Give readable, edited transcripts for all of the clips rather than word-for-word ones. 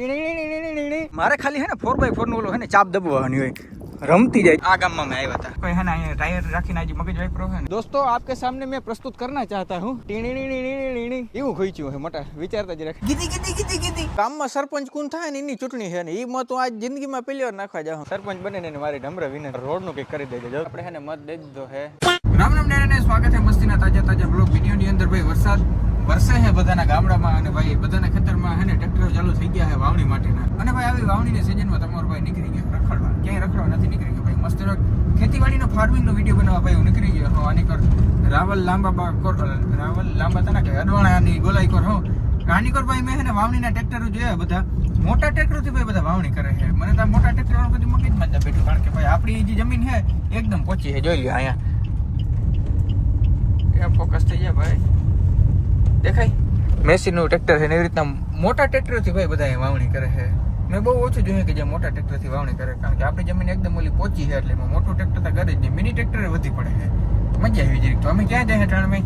मारे खाली है ना 4x4 નો ઓલો है ને ચાપ દબવાની હોય रमती जाए आ गाम में आया था कोई है ना ये टायर राखी ना जी मगज वाई प्रो है दोस्तों आपके सामने मैं प्रस्तुत करना चाहता हूँ એવું ખોઈચ્યું હે મોટા વિચારતા જ રાખ ગીધી ગામમાં સરપંચ કોણ થાય ને એની ચૂંટણી છે ને ઈ મત હું આજ જિંદગીમાં પહેલી વાર નાખવા જાઉં સરપંચ બને ને મારી ઢમરા વિને રોડ નું કઈક કરી દેજો આપણે છે ને મત દઈ દીધો હે રામ રામ ને સ્વાગત છે મસ્તીના તાજા બ્લોગ વિડિયો ની અંદર ભાઈ વરસાદ વરસે છે બધાના ગામડામાં અને ભાઈ બધાના ખેતરમાં છે ને ટ્રેક્ટરો ચાલુ થઈ ગયા છે વાવણી માટેના અને ભાઈ આવી વાવણીની સિઝનમાં તમારો ભાઈ નીકળી ગયો રખડવા ક્યાંય રખડવા નથી નીકળી ગયો ભાઈ મસ્ત ખેતીવાડીનો ફાર્મિંગનો વિડીયો બનાવવા ભાઈ હું નીકળી ગયો હો આની કર રાવલ લાંબા તના કે અડવાણાની ગોલાઈ કર હો આની કર ભાઈ મેં છે ને વાવણીના ટ્રેક્ટરો જોયા બધા મોટા ટ્રેક્ટરોથી ભાઈ બધા વાવણી કરે છે મને તો મોટા ટ્રેક્ટરો બધી મગજમાં જ બેઠું કારણ કે ભાઈ આપણી જે જમીન છે એકદમ પોચી છે જોઈ લ્યો અહીંયા ફોકસ થઈ જાય ભાઈ દેખાય મેસીનું ટ્રેક્ટર છે ને એવી રીતના મોટા ટ્રેક્ટરથી ભાઈ બધા વાવણી કરે છે મેં બહુ ઓછું જોયું કે જે મોટા ટ્રેક્ટરથી વાવણી કરે કારણ કે આપણી જમીન એકદમ ઓલી પોચી છે એટલે મોટું ટ્રેક્ટર તો કરે જ નહીં મિની ટ્રેક્ટર વધી પડે છે મજા આવી જરીક તો અમે ક્યાં જાય ટાણ અમે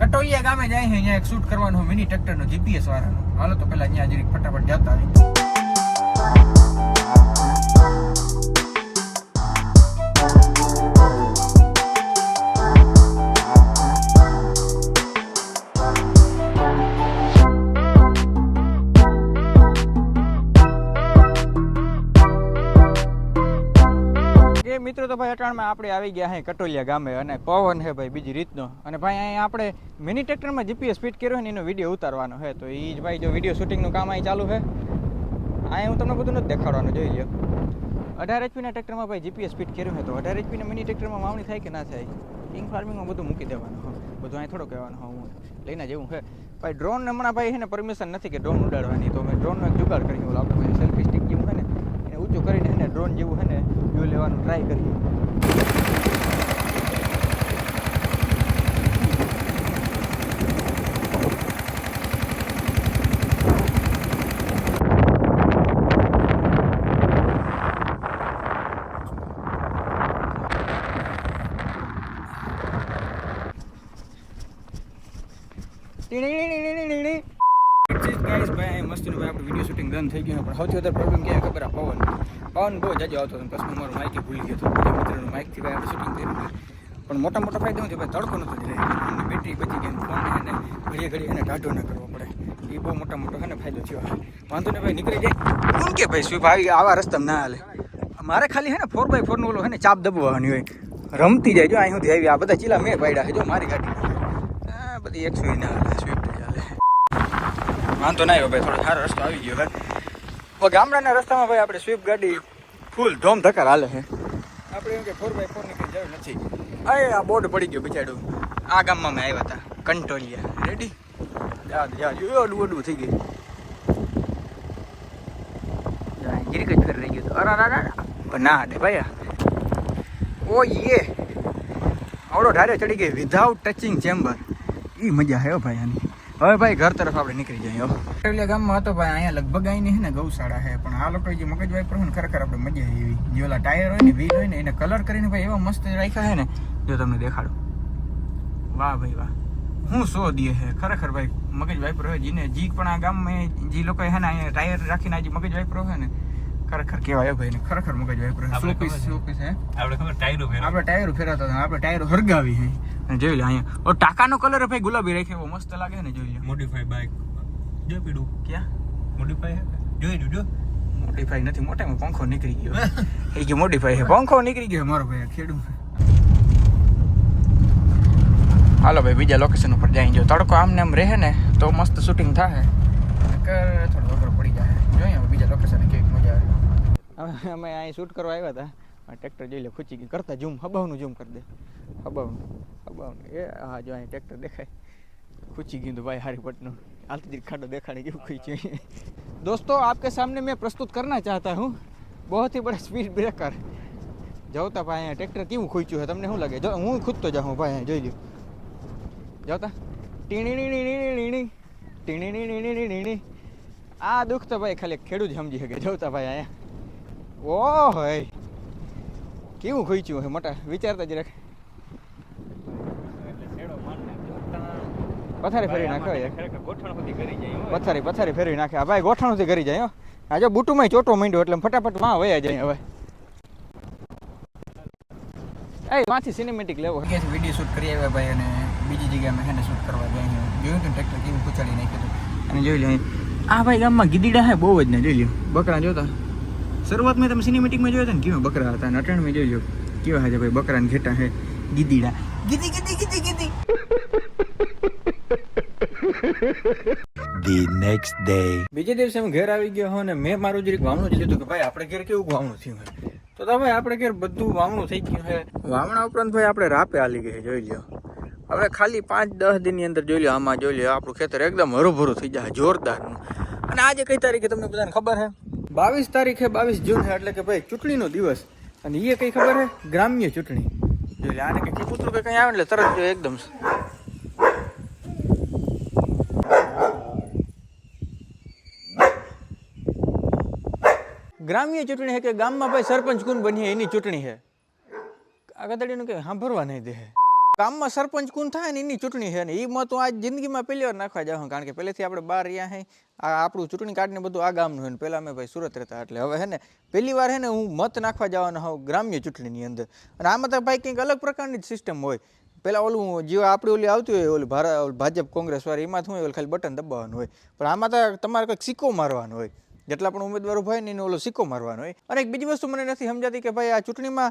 કટોલિયા ગામે જાય છે અહીંયા એક શૂટ કરવાનું મિની ટ્રેક્ટરનું જીપીએસ વાળાનું હાલો તો પેલા અહીંયા જરીક ફટાફટ જતા આવી મિત્રો તો ભાઈ અટાણમાં આપણે આવી ગયા હે કટોલિયા ગામે અને પવન છે ભાઈ બીજી રીતનો અને ભાઈ અહીંયા આપણે મિની ટ્રેક્ટરમાં જીપીએસ ફિટ કર્યો ને એનો વિડીયો ઉતારવાનો છે તો એ જ ભાઈ જો વિડીયો શૂટિંગનું કામ અહીં ચાલુ છે અહીંયા હું તમને બધું નથી દેખાડવાનું જોઈ લો 18 HP ટ્રેક્ટરમાં ભાઈ જીપીએસ ફિટ કર્યું છે તો 18 HP મિની ટ્રેક્ટરમાં વાવણી થાય કે ના થાય કિંગ ફાર્મિંગમાં બધું મૂકી દેવાનું બધું અહીં થોડો કહેવાનું હું લઈને જેવું છે ભાઈ ડ્રોન હમણાં ભાઈ છે ને પરમિશન નથી કે ડ્રોન ઉડાડવાની તો મેં ડ્રોનનો એક જુગાડ કરી બોલો આપણે સેલ્ફી સ્ટિક જેવું છે ને એને ઊંચું કરીને છે ને ડ્રોન જેવું છે ને વ્યૂ લેવાનું ટ્રાય કરીએ ગાઈસ ભાઈ મસ્તીનું ભાઈ આપણું વિડીયો શૂટિંગ ડન થઈ ગયું પણ સૌથી વધારે પ્રોબ્લેમ ક્યાં ખબર આ પવન બહુ જાજો આવતો હતો પછી મારું માઇક ભૂલી ગયો હતો બીજા મિત્રનું માઇકથી ભાઈ આપણે શૂટિંગ કર્યું પણ મોટા ફાયદો નથી ભાઈ તડકો નતો જ રહે બેટરી બચી ગઈ ફોનને એને ઘડીએ એને ઢાઢો ના કરવો પડે એ બહુ મોટો છે ને ફાયદો થયો વાંધો ને ભાઈ નીકળી જાય કોણ કે ભાઈ સ્વીપ આવી આવા રસ્તામાં ના હાલે મારે ખાલી છે ને 4x4 નો ઓલો છે ને ચાપ દબવાની હોય રમતી જાય જો અહીં સુધી આવી આ બધા ચીલા મેં પાડ્યા છે જો મારી ગાડી બધી 100 ના હાલે સ્વીપ ચાલે વાંધો ના આવ્યો ભાઈ થોડો સારો રસ્તો આવી ગયો ભાઈ ગામડાના રસ્તામાં ભાઈ આપણે સ્વીપ ગાડી ફૂલ ધોમ ધક્કાર હાલે છે આપણે એમ કે 4x4 નીકળી જરૂર નથી અરે આ બોર્ડ પડી ગયો બિચાડું આ ગામમાં મેં આવ્યા હતા કંટોલિયા રેડી અડવું થઈ ગયું ગીરીક જ ફેર રહી ગયું અરે ના હાડે ભાઈ ઓ યે આવડો ઢારે ચડી ગઈ વિધાઉટ ટચિંગ ચેમ્બર એ મજા છે ભાઈ આની હવે ભાઈ ઘર તરફ આપણે નીકળી જઈએ કટોલિયા ગામમાં હતો ભાઈ અહીંયા લગભગ આવીને છે ને ગૌશાળા છે પણ આ લોકો જે મગજ વાપર હોય ને ખરેખર આપણે મજા આવી જે ઓલા ટાયર હોય ને વ્હીલ હોય ને એને કલર કરીને ભાઈ એવા મસ્ત રાખ્યા છે ને જો તમને દેખાડું વાહ ભાઈ વાહ હું સો દે છે ખરેખર ભાઈ મગજ વાપર હોય જીને જી પણ આ ગામમાં જે લોકો છે ને અહીંયા ટાયર રાખીને આ જે મગજ વાપર હોય ને ખરેખર કેવાય ભાઈ ને ખરેખર મગજ વાપર શોપીસ હે આપણે ટાયરો ફેરવતા હતા આપણે ટાયરો હરગાવી છે જોઈ લે અહીંયા ટાકાનો કલર ભાઈ ગુલાબી રાખ્યો મસ્ત લાગે ને જોઈ લે મોડિફાઈ બાઇક જો પીડું ક્યાં મોડિફાઈ જોઈ જો મોડિફાઈ નથી મોટામાં પંખો નીકળી ગયો એ કે મોડિફાઈ છે પંખો નીકળી ગયો મારો ભાઈ ખેડૂત હાલો ભાઈ બીજા લોકેશન ઉપર જઈ જો તડકો આમને આમ રહે ને તો મસ્ત શૂટિંગ થાય થોડો વગર પડી જાય જોઈએ બીજા લોકેશન કેવી મજા આવે અમે અહીં શૂટ કરવા આવ્યા હતા ટ્રેક્ટર જોઈ લે ખૂચી ગયું કરતા ઝૂમ હબાવનું ઝૂમ કરી દે હબાવનું એ હા જો અહીં ટ્રેક્ટર દેખાય ખૂચી ગયું તો ભાઈ હારી પટનું હાલતી ખાડો દેખાડી કેવું ખૂચ્યું दोस्तों आपके सामने मैं प्रस्तुत करना चाहता हूँ बहुत ही बड़ा स्पीड ब्रेकर जाओता भाई यहाँ ट्रेक्टर क्यों खूच्યું है તમને શું લાગે જો હું ખુદ તો જાઉં ભાઈ જોઈ લ્યો જાઓતા ટીણી આ દુઃખ તો ભાઈ ખાલી ખેડૂત સમજી શકે જોતા ભાઈ અહીંયા ઓહ કેવું ખૂચ્યું હે મોટા વિચારતા જ રાખ પથારી ફેરવી નાખ્યો યાર. ખરેખર ગોઠણ સુધી કરી જાય પથારી ફેરવી નાખે. આ ભાઈ ગોઠણુંથી કરી જાય હો. આ જો બુટુમાં ચોટો માંડ્યો એટલે ફટાફટ માં વયા જાય હવે. એ માંથી સિનેમેટિક લેવો. વિડીયો શૂટ કરી આવ્યા ભાઈ અને બીજી જગ્યાએ મેં એને શૂટ કરવા જાય. જોયું તું ટ્રેક્ટર કેવું કુચાડી નાખ્યું હતું. અને જોઈ લે આ ભાઈ ગામમાં ગીદીડા હે બહુ જ ને. જોઈ લ્યો બકરા જોતા શરૂઆતમાં તમે સિનેમેટિકમાં જોયા હતા ને કેવા બકરા હતા. અને અટાણમાં જોઈ લો કેવા છે ભાઈ બકરા ને ઘેટા હે ગીદીડા. ગીદી ગીદી ગીદી ગીદી. The next day. બીજે દિવસે હું ઘેર આવી ગયો હો ને મેં મારું જરીક વાવણું જ લીધું કે ભાઈ આપણે ઘેર કેવું વાવણું થયું હોય. તો ભાઈ આપણે ઘેર બધું વાવણું થઈ ગયું છે. વાવણા ઉપરાંત ભાઈ આપણે રાપે હાલી ગઈ જોઈ લ્યો. હવે ખાલી 5-10 દિનની અંદર જોઈ લો આમાં જોઈ લો આપણું ખેતર એકદમ હરોભરું થઈ જાય જોરદારનું. અને આજે કઈ તારીખે તમને બધાને ખબર છે? 22 તારીખે 22 જૂન છે એટલે કે ભાઈ ચૂંટણીનો દિવસ. અને એ કઈ ખબર છે? ગ્રામ્ય ચૂંટણી. જોઈ લે આને કઈ કૂતરું કે કઈ આવે એટલે તરત જો એકદમ ગ્રામ્ય ચૂંટણી છે કે ગામમાં ભાઈ સરપંચ કોણ બનીએ એની ચૂંટણી છે. આ ગધડીનું કે સાંભળવા નહીં દે. ગામમાં સરપંચ કોણ થાય ને એની ચૂંટણી છે ને એ મત હું આજ જિંદગીમાં પહેલી વાર નાખવા જાઉં. કારણ કે પહેલેથી આપણે બહાર રહ્યા હે આ આપણું ચૂંટણી કાર્ડને બધું આ ગામનું હોય ને પહેલાં અમે ભાઈ સુરત રહેતા એટલે હવે હે ને પહેલી વાર હે ને હું મત નાખવા જવાનો હોઉં ગ્રામ્ય ચૂંટણીની અંદર. અને આમાં તો ભાઈ કંઈક અલગ પ્રકારની જ સિસ્ટમ હોય. પહેલાં ઓલું જે આપણી ઓલી આવતી હોય ઓલું ભાજપ કોંગ્રેસ વાળી એમાં શું હોય ખાલી બટન દબાવવાનું હોય. પણ આમાં તો તમારે કંઈક સિક્કો મારવાનો હોય. જેટલા પણ ઉમેદવારો હોય ને એને ઓલો સિક્કો મારવાનો હોય. અને એક બીજી વસ્તુ મને નથી સમજાતી કે ભાઈ આ ચૂંટણીમાં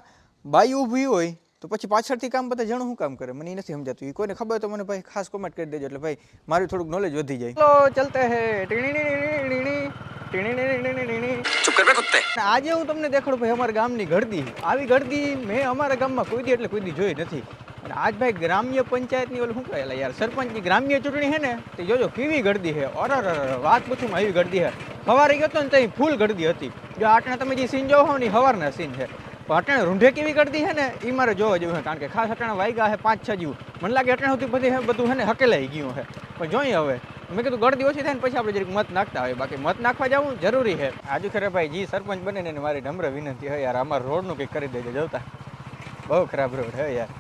બાઈ ઊભી હોય તો પછી પાછળથી કામ બધા જણું શું કામ કરે મને એ નથી સમજાતું. એ કોઈને ખબર તો મને ભાઈ ખાસ કોમેન્ટ કરી દેજો એટલે ભાઈ મારું થોડુંક નોલેજ વધી જાય. ચલો ચલતે હે. આજે હું તમને દેખાડું ભાઈ અમારા ગામની ગળદી. આવી ગળદી મેં અમારા ગામમાં કોઈ દી એટલે કોઈ દી જોઈ નથી. અને આજ ભાઈ ગ્રામ્ય પંચાયતની ઓલું શું કહેલા યાર સરપંચની ગ્રામ્ય ચૂંટણી છે ને તે જોજો કેવી ગળદી છે. અરે વાત પૂછું એવી ગળદી છે. સવારે ગયો હતો ને ત્યાં ફૂલ ગળદી હતી. જો આટણા તમે જે સીન જોવો ને સવારના સીન છે. પણ અટાણે રૂંઢે કેવી ગળદી છે ને એ મારે જોવા જેવું છે. કારણ કે ખાસ અટાણા વાગ્યા છે 5-6 જેવું. મને લાગે અટાણા સુધી બધી બધું છે ને હકેલાઈ ગયું છે. પણ જોઈએ હવે મેં કીધું ગળદી ઓછી થાય ને પછી આપણે જરીક મત નાખતા હોય. બાકી મત નાખવા જવું જરૂરી છે. આજુ ખરે ભાઈ જી સરપંચ બને ને મારી નમ્ર વિનંતી હોય યાર અમારા રોડનું કંઈક કરી દેજો. જોતા બહુ ખરાબ રોડ હે યાર.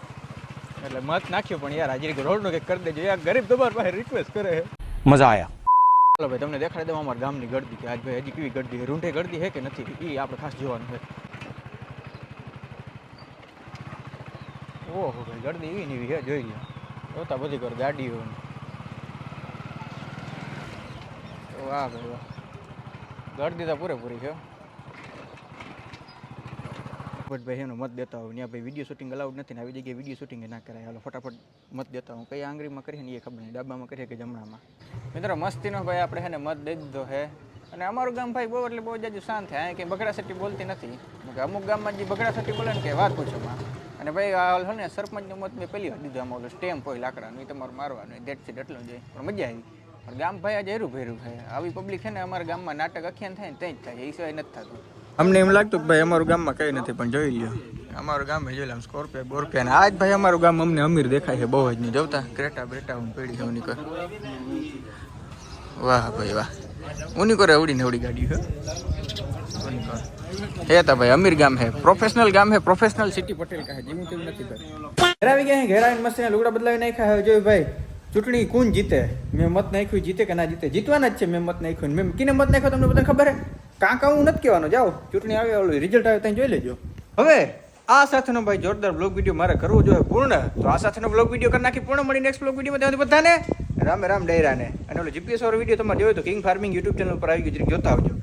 એટલે મત નાખ્યો પણ યાર આજે રોડનું કંઈક કરી દેજો યાર. ગરીબ તમારા પાસે રિક્વેસ્ટ કરે છે. મજા આયા. ચાલો ભાઈ તમને દેખાડી દઉં અમારા ગામની ગળદી કે આજ ભાઈ હજી કેવી ગળદી છે. રૂંઢે ગળદી છે કે નથી એ આપણે ખાસ જોવાનું છે. ઓહો ભાઈ ગળદી એવી નીવી છે જોઈ લો. જોતા બધી કર ગાડીઓ વાહ ભાઈ વાહ. ગળદી તો પૂરેપૂરી છે. ભાઈ એનો મત દેતા હોય ત્યાં ભાઈ વિડીયો શૂટિંગ અલાઉડ નથી ને આવી જગ્યાએ વિડીયો શૂટિંગ ના કરાય. હાલો ફટાફટ મત દેતા હું કઈ આંગળીમાં કરીએ ને એ ખબર નહીં ડાબામાં કરીએ કે જમણામાં. મિત્રો મસ્તીનો ભાઈ આપણે છે ને મત દઈ દીધો છે. અને અમારું ગામ ભાઈ બહુ એટલે બહુ જાજુ શાંત થાય કંઈ બગડાસટી બોલતી નથી. અમુક ગામમાં જે બગડાસટી બોલે ને કે વાત પૂછોમાં. અને ભાઈ આ ને સરપંચનો મત મેં પહેલી વાર દીધો. આમાં ઓલો સ્ટેમ્પ હોય લાકડાનું એ તમારે મારવાનું દેટ છે એટલું જોઈએ પણ મજા આવી. પણ ગામ ભાઈ આજે હેરું ભેરું થાય. આવી પબ્લિક છે ને અમારા ગામમાં નાટક અખ્યાન થાય ને ત્યાં જ થાય એ સિવાય નથી થતું. અમને એમ લાગતું કે ભાઈ અમારું ગામમાં કંઈ નથી પણ જોઈ લ્યો અમારું ગામ જોઈ લો સ્કોર્પિયો બોર્પિયો ને આજ ભાઈ અમારું ગામ અમને અમીર દેખાય છે બહુ જ નહીં. જોતા ક્રેટા બ્રેટા હું પેઢી છે ઉની કર. વાહ ભાઈ વાહ ઉની કરે અવડી નવડી ગાડી છે. હે તા ભાઈ અમીર ગામ હે પ્રોફેશનલ ગામ હે પ્રોફેશનલ સિટી પટેલ કહે જીવું તેવું નથી ભાઈ. ઘર આવી ગયા ઘેર આવીને મસ્ત લુગડા બદલાવી નાખ્યા હવે જોઈ ભાઈ ચૂંટણી કોણ જીતે. મેં મત નાખ્યું જીતે કે ના જીતે જીતવાના જ છે. મેં મત નાખ્યું મેં કિને મત નાખ્યો તમને બધાને ખબર હે. કાંકા હું નથી કહેવાનો જાઓ ચૂંટણી આવે ઓલું રિઝલ્ટ આવે ત્યાં જોઈ લેજો. હવે આ સાથેનો ભાઈ જોરદાર બ્લોગ વિડીયો મારે કરવો જોઈએ પૂર્ણ. તો આ સાથેનો બ્લોગ વિડીયો કરી નાખી પૂર્ણ. મળી નેક્સ્ટ બ્લોગ વિડીયોમાં ત્યાં બધાને રામ રામ ડાયરાને. અને ઓલો જીપીએસ વાળો વિડીયો તમારે જોયો તો કિંગ ફાર્મિંગ યુટ્યુબ ચેનલ પર આવી ગયો જોતા આવજો.